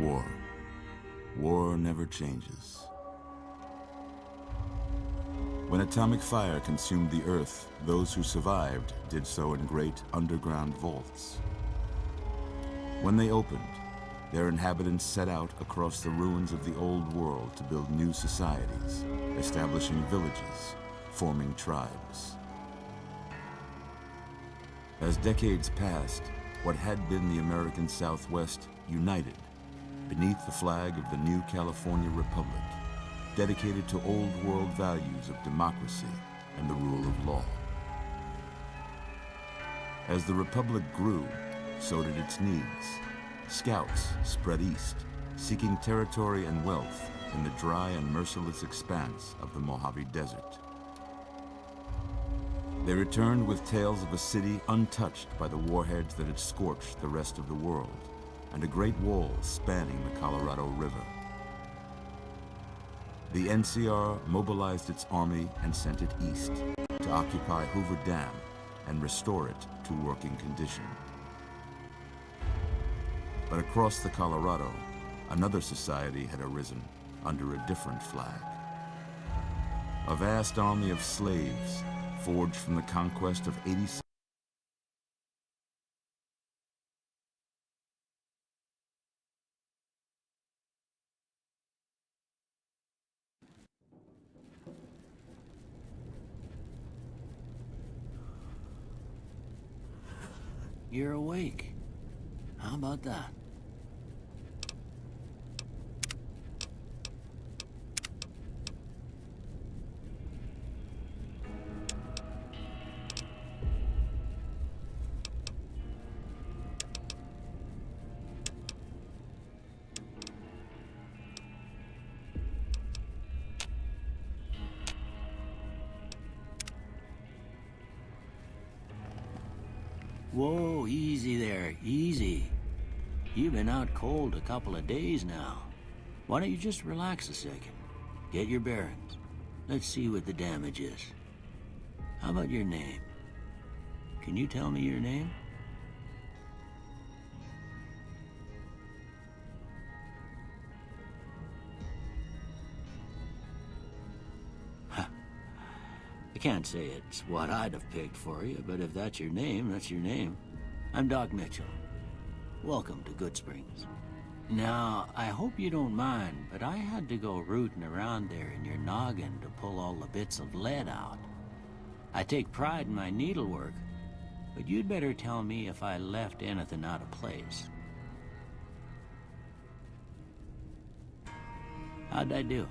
War. War never changes. When atomic fire consumed the Earth, those who survived did so in great underground vaults. When they opened, their inhabitants set out across the ruins of the old world to build new societies, establishing villages, forming tribes. As decades passed, what had been the American Southwest united beneath the flag of the new California Republic, dedicated to old world values of democracy and the rule of law. As the Republic grew, so did its needs. Scouts spread east, seeking territory and wealth in the dry and merciless expanse of the Mojave Desert. They returned with tales of a city untouched by the warheads that had scorched the rest of the world, and a great wall spanning the Colorado River. The NCR mobilized its army and sent it east to occupy Hoover Dam and restore it to working condition. But across the Colorado, another society had arisen under a different flag. A vast army of slaves forged from the conquest of 86. You're awake. How about that? Whoa, easy there, easy. You've been out cold a couple of days now. Why don't you just relax a second? Get your bearings. Let's see what the damage is. How about your name? Can you tell me your name? I can't say it's what I'd have picked for you, but if that's your name, that's your name. I'm Doc Mitchell. Welcome to Good Springs. Now, I hope you don't mind, but I had to go rooting around there in your noggin to pull all the bits of lead out. I take pride in my needlework, but you'd better tell me if I left anything out of place. How'd I do?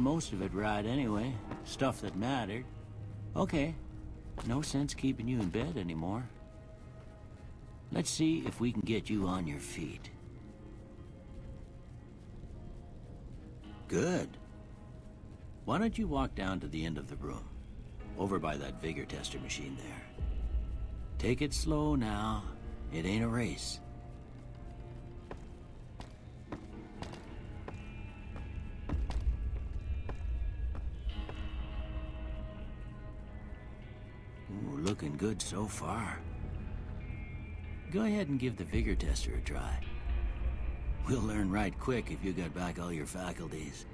most of it right anyway. Stuff that mattered. Okay, no sense keeping you in bed anymore. Let's see if we can get you on your feet. Good. Why don't you walk down to the end of the room, over by that vigor tester machine there. Take it slow now. It ain't a race. Ooh, looking good so far. Go ahead and give the vigor tester a try. We'll learn right quick if you got back all your faculties.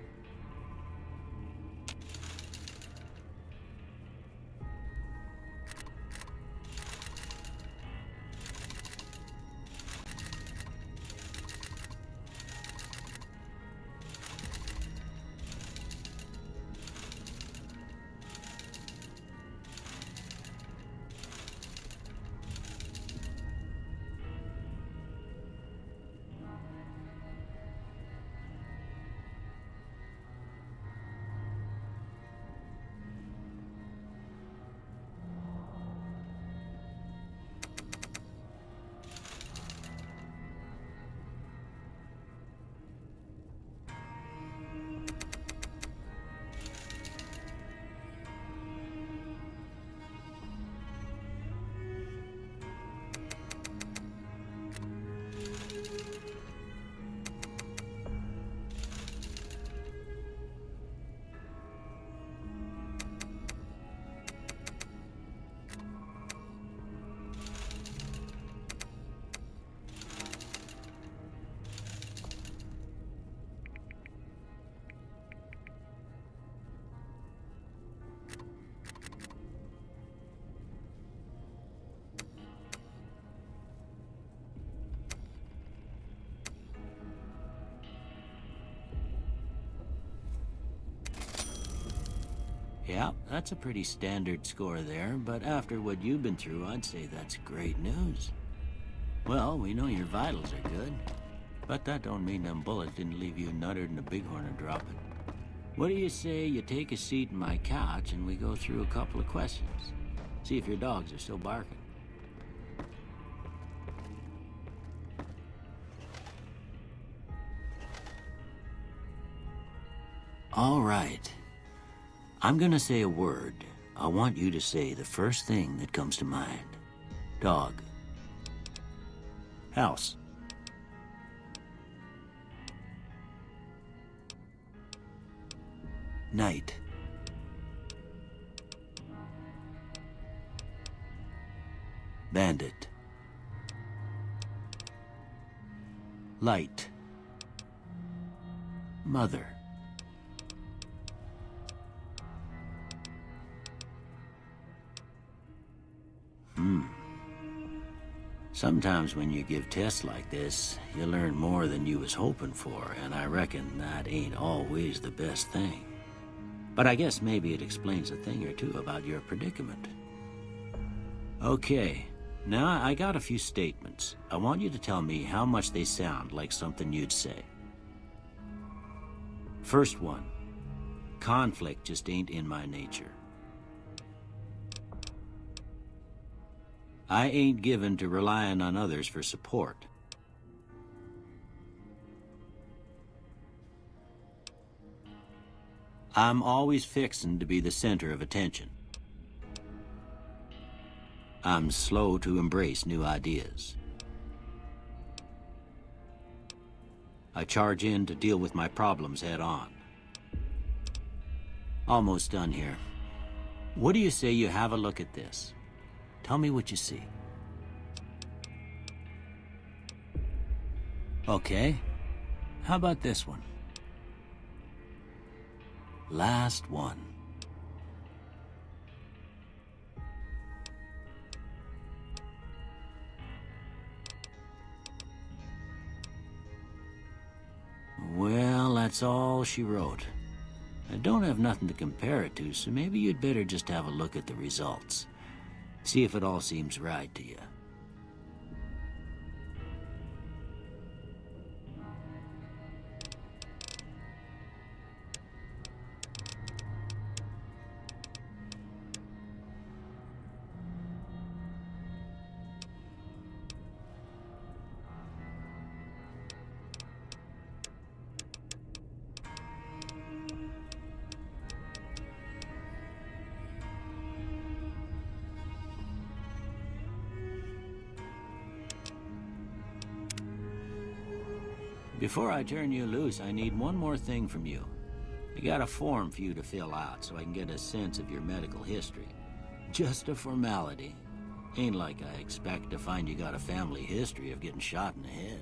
Yeah, that's a pretty standard score there, but after what you've been through, I'd say that's great news. Well, we know your vitals are good, but that don't mean them bullets didn't leave you nuttered and a bighorn are dropping. What do you say you take a seat in my couch and we go through a couple of questions? See if your dogs are still barking. All right. I'm gonna say a word. I want you to say the first thing that comes to mind. Dog. House. Night. Bandit. Light. Mother. Sometimes when you give tests like this, you learn more than you was hoping for, and I reckon that ain't always the best thing. But I guess maybe it explains a thing or two about your predicament. Okay, now I got a few statements. I want you to tell me how much they sound like something you'd say. First one, conflict just ain't in my nature. I ain't given to relying on others for support. I'm always fixin' to be the center of attention. I'm slow to embrace new ideas. I charge in to deal with my problems head on. Almost done here. What do you say you have a look at this? Tell me what you see. Okay. How about this one? Last one. Well, that's all she wrote. I don't have nothing to compare it to, so maybe you'd better just have a look at the results. See if it all seems right to you. Before I turn you loose, I need one more thing from you. I got a form for you to fill out so I can get a sense of your medical history. Just a formality. Ain't like I expect to find you got a family history of getting shot in the head.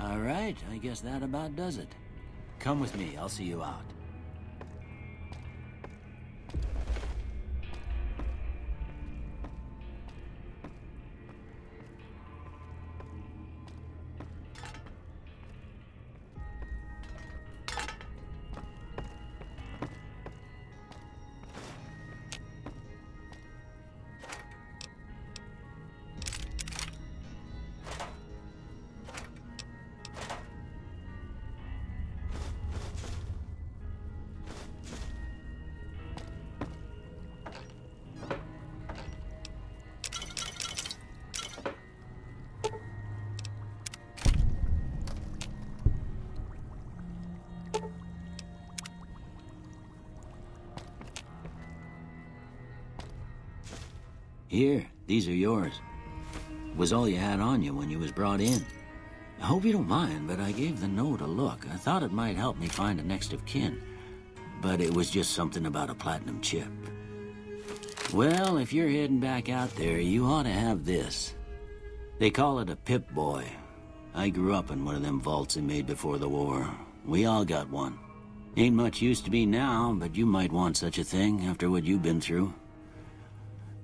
All right, I guess that about does it. Come with me, I'll see you out. Here, these are yours. Was all you had on you when you was brought in. I hope you don't mind, but I gave the note a look. I thought it might help me find a next of kin. But it was just something about a platinum chip. Well, if you're heading back out there, you ought to have this. They call it a Pip-Boy. I grew up in one of them vaults they made before the war. We all got one. Ain't much use to be now, but you might want such a thing after what you've been through.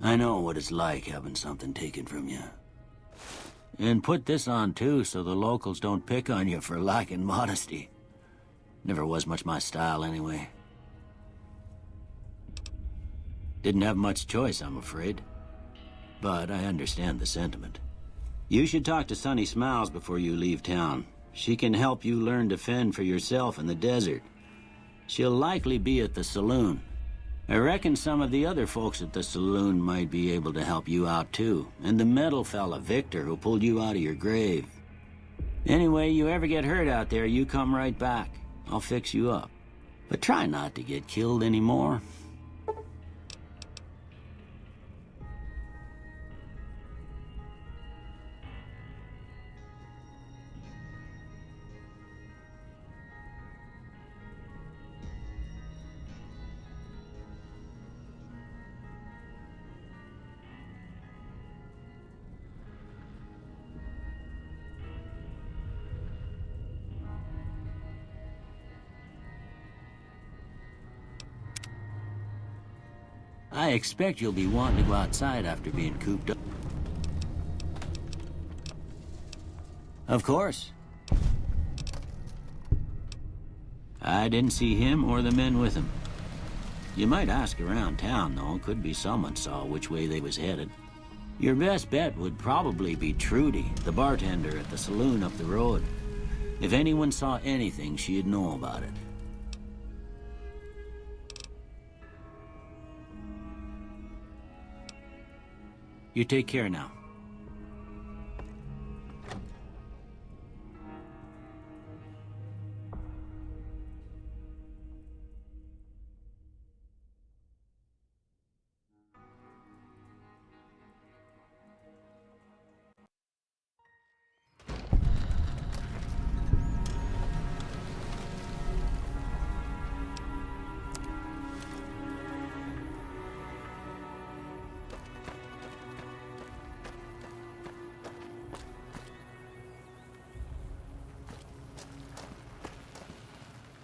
I know what it's like having something taken from you. And put this on too, so the locals don't pick on you for lacking modesty. Never was much my style anyway. Didn't have much choice, I'm afraid. But I understand the sentiment. You should talk to Sunny Smiles before you leave town. She can help you learn to fend for yourself in the desert. She'll likely be at the saloon. I reckon some of the other folks at the saloon might be able to help you out too. And the metal fella, Victor, who pulled you out of your grave. Anyway, you ever get hurt out there, you come right back. I'll fix you up. But try not to get killed anymore. I expect you'll be wanting to go outside after being cooped up. Of course. I didn't see him or the men with him. You might ask around town, though. Could be someone saw which way they was headed. Your best bet would probably be Trudy, the bartender at the saloon up the road. If anyone saw anything, she'd know about it. You take care now.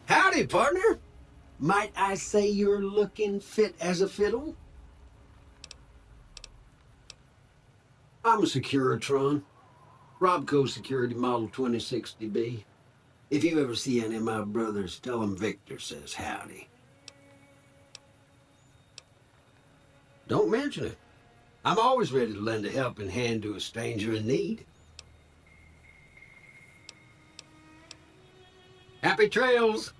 Howdy, partner. Might I say you're looking fit as a fiddle? I'm a Securitron. Robco Security Model 2060B. If you ever see any of my brothers, tell them Victor says howdy. Don't mention it. I'm always ready to lend a helping hand to a stranger in need. trails.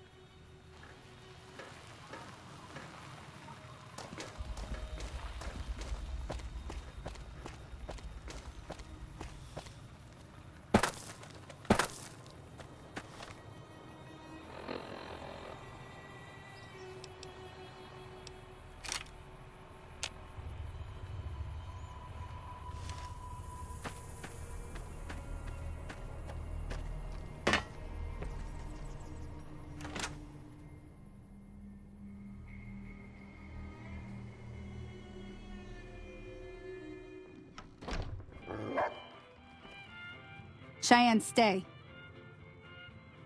Cheyenne, stay.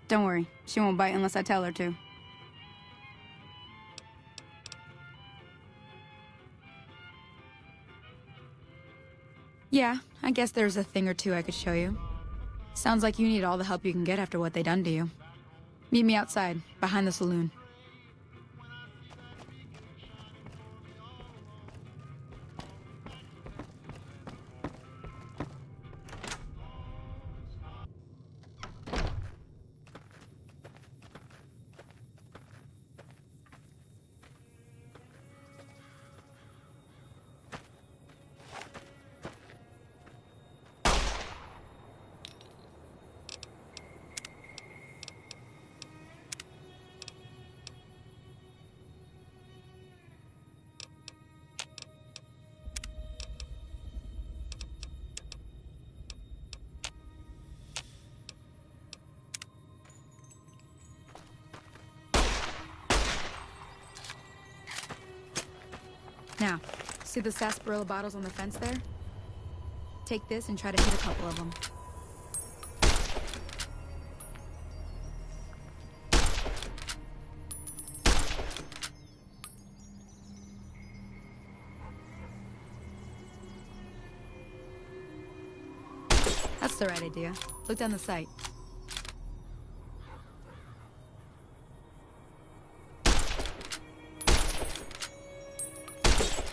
Don't worry, she won't bite unless I tell her to. Yeah, I guess there's a thing or two I could show you. Sounds like you need all the help you can get after what they done to you. Meet me outside, behind the saloon. Now, see the sarsaparilla bottles on the fence there? Take this and try to hit a couple of them. That's the right idea. Look down the sight.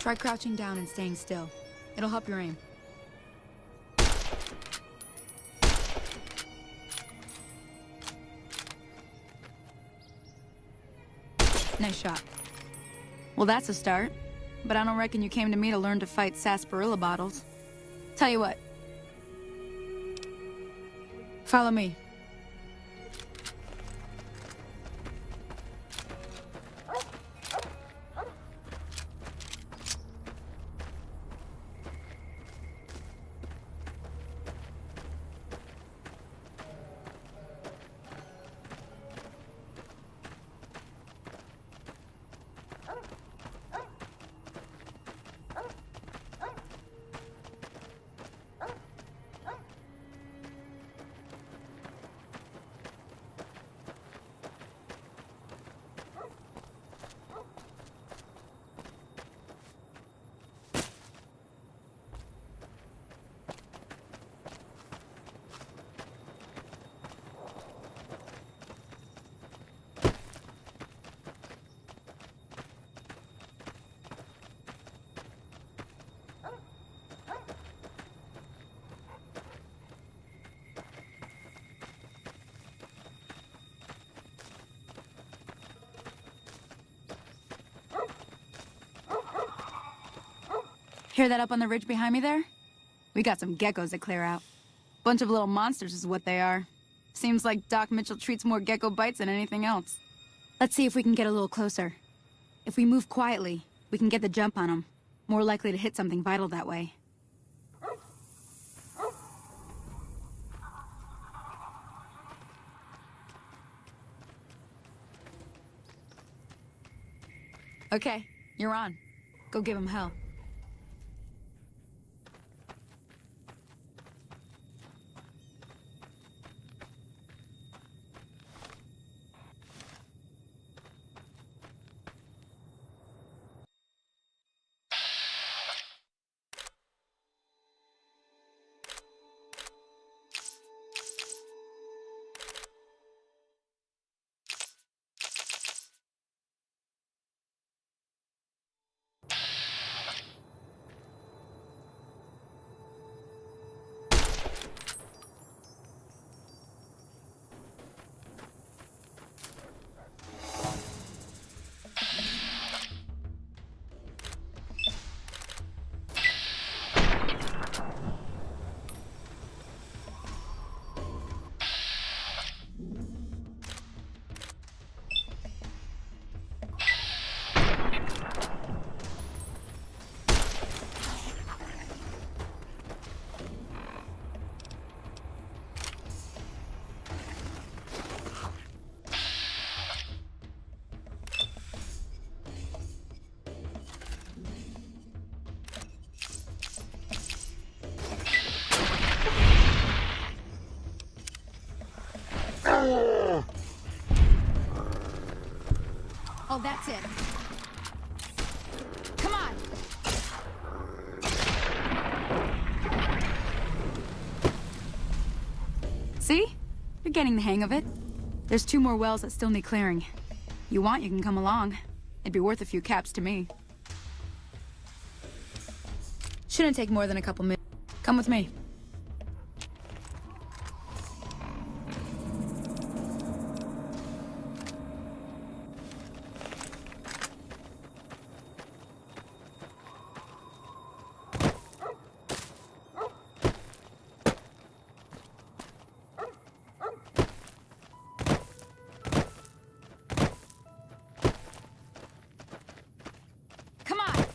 Try crouching down and staying still. It'll help your aim. Nice shot. Well, that's a start. But I don't reckon you came to me to learn to fight sarsaparilla bottles. Tell you what. Follow me. Hear that up on the ridge behind me there? We got some geckos to clear out. Bunch of little monsters is what they are. Seems like Doc Mitchell treats more gecko bites than anything else. Let's see if we can get a little closer. If we move quietly, we can get the jump on them. More likely to hit something vital that way. Okay, you're on. Go give him hell. Oh, that's it. Come on! See? You're getting the hang of it. There's 2 more wells that still need clearing. You want, you can come along. It'd be worth a few caps to me. Shouldn't take more than a couple minutes. Come with me. Come on!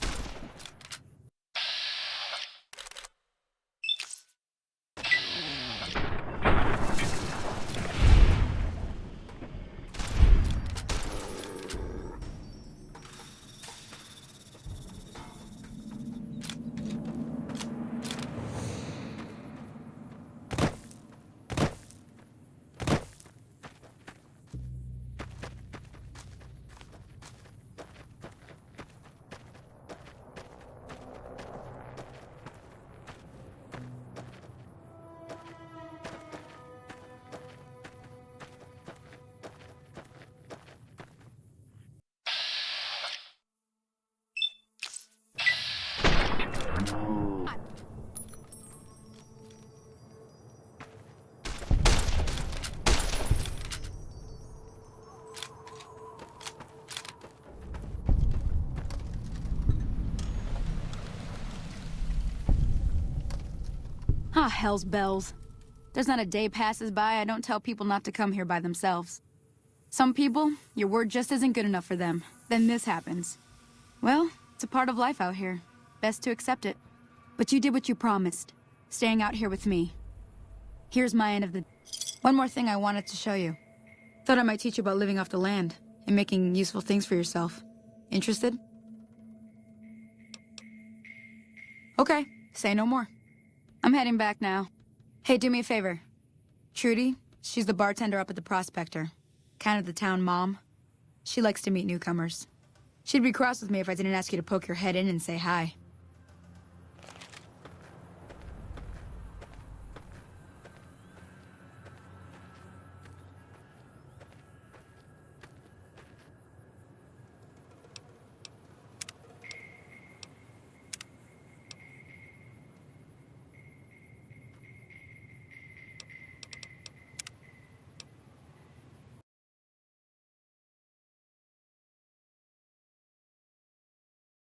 Ah, hell's bells. There's not a day passes by I don't tell people not to come here by themselves. Some people, your word just isn't good enough for them. Then this happens. Well, it's a part of life out here. Best to accept it. But you did what you promised, staying out here with me. Here's my end of the... One more thing I wanted to show you. Thought I might teach you about living off the land and making useful things for yourself. Interested? Okay, say no more. I'm heading back now. Hey, do me a favor. Trudy, she's the bartender up at the Prospector. Kind of the town mom. She likes to meet newcomers. She'd be cross with me if I didn't ask you to poke your head in and say hi.